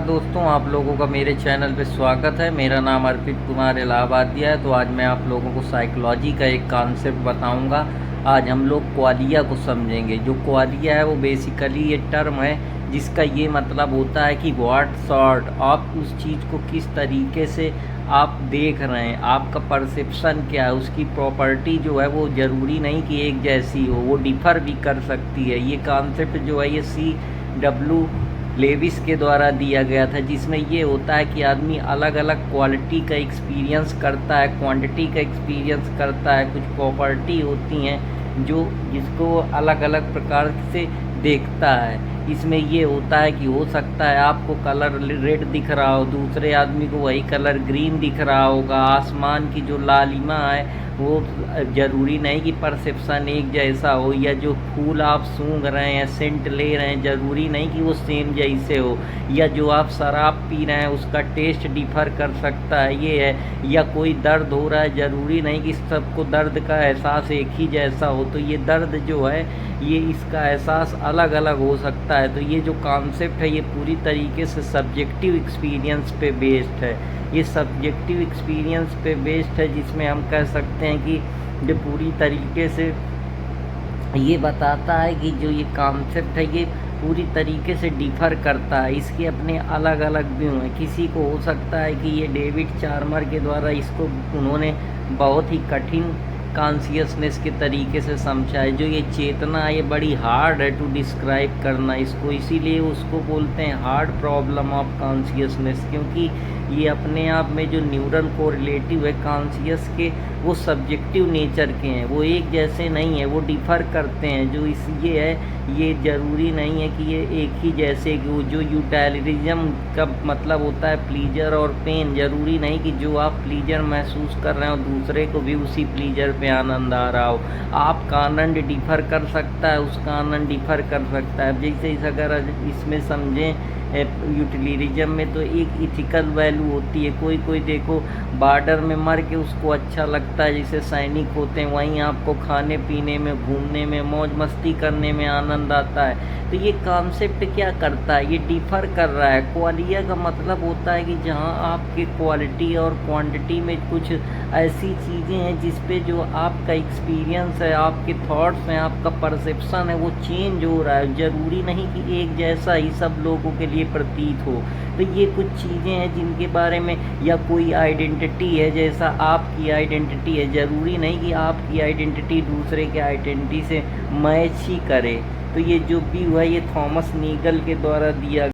दोस्तों, आप लोगों का मेरे चैनल पे स्वागत है। मेरा नाम अर्पित कुमार इलाहाबादिया है। तो आज मैं आप लोगों को साइकोलॉजी का एक कॉन्सेप्ट बताऊंगा। आज हम लोग क्वालिया को समझेंगे। जो क्वालिया है वो बेसिकली ये टर्म है जिसका ये मतलब होता है कि व्हाट सॉर्ट आप उस चीज़ को किस तरीके से आप देख रहे हैं, आपका परसेप्शन क्या है, उसकी प्रॉपर्टी जो है वो ज़रूरी नहीं कि एक जैसी हो, वो डिफ़र भी कर सकती है। ये कॉन्सेप्ट जो है ये C.W. लेविस के द्वारा दिया गया था, जिसमें ये होता है कि आदमी अलग अलग क्वालिटी का एक्सपीरियंस करता है, क्वांटिटी का एक्सपीरियंस करता है। कुछ प्रॉपर्टी होती हैं जो जिसको अलग अलग प्रकार से देखता है। इसमें ये होता है कि हो सकता है आपको कलर रेड दिख रहा हो, दूसरे आदमी को वही कलर ग्रीन दिख रहा होगा। आसमान की जो लालिमा है वो ज़रूरी नहीं कि परसेप्शन एक जैसा हो, या जो फूल आप सूंघ रहे हैं, सेंट ले रहे हैं, ज़रूरी नहीं कि वो सेम जैसे हो, या जो आप शराब पी रहे हैं उसका टेस्ट डिफ़र कर सकता है, ये है। या कोई दर्द हो रहा है, ज़रूरी नहीं कि सबको दर्द का एहसास एक ही जैसा हो। तो ये दर्द जो है ये इसका एहसास अलग अलग हो सकता है। तो ये जो कॉन्सेप्ट है ये पूरी तरीके से सब्जेक्टिव एक्सपीरियंस पे बेस्ड है। ये सब्जेक्टिव एक्सपीरियंस पे बेस्ड है, जिसमें हम कह सकते हैं कि जो पूरी तरीके से ये बताता है कि जो ये कॉन्सेप्ट है ये पूरी तरीके से डिफ़र करता है। इसके अपने अलग अलग व्यू हैं। किसी को हो सकता है कि ये डेविड चार्मर के द्वारा इसको उन्होंने बहुत ही कठिन कॉन्शियसनेस के तरीके से समझा है। जो ये चेतना है ये बड़ी हार्ड है टू डिस्क्राइब करना इसको, इसीलिए उसको बोलते हैं हार्ड प्रॉब्लम ऑफ कॉन्शियसनेस, क्योंकि ये अपने आप में जो न्यूरल कोरिलेटिव है कॉन्शियस के वो सब्जेक्टिव नेचर के हैं, वो एक जैसे नहीं है, वो डिफ़र करते हैं। जो इस ये है ये ज़रूरी नहीं है कि ये एक ही जैसे कि जो यूटिलिटिज्म का मतलब होता है प्लीजर और पेन, ज़रूरी नहीं कि जो आप प्लीजर महसूस कर रहे हो दूसरे को भी उसी प्लीजर पे आनंद आ रहा हो। आपका आनंद डिफ़र कर सकता है, उसका आनंद डिफ़र कर सकता है। जैसे इस अगर इसमें समझें यूटिलिटिज्म में तो एक इथिकल वैल्यू होती है। कोई कोई देखो बॉर्डर में मर के उसको अच्छा लगता है, जैसे सैनिक होते हैं, वहीं आपको खाने पीने में, घूमने में, मौज मस्ती करने में आनंद आता है। तो ये कॉन्सेप्ट क्या करता है, ये डिफ़र कर रहा है। क्वालिया का मतलब होता है कि जहाँ आपके क्वालिटी और क्वांटिटी में कुछ ऐसी चीज़ें हैं जिस पे जो आपका एक्सपीरियंस है, आपके थॉट्स हैं, आपका परसेप्शन है वो चेंज हो रहा है। ज़रूरी नहीं कि एक जैसा ही सब लोगों के लिए प्रतीत हो। तो ये कुछ चीज़ें हैं जिनके बारे में, या कोई आइडेंटिटी है जैसा आपकी आइडेंटिटी है, ज़रूरी नहीं कि आपकी आइडेंटिटी दूसरे के आइडेंटिटी से मैच ही करे। तो ये जो भी हुआ ये थॉमस नीगल के द्वारा दिया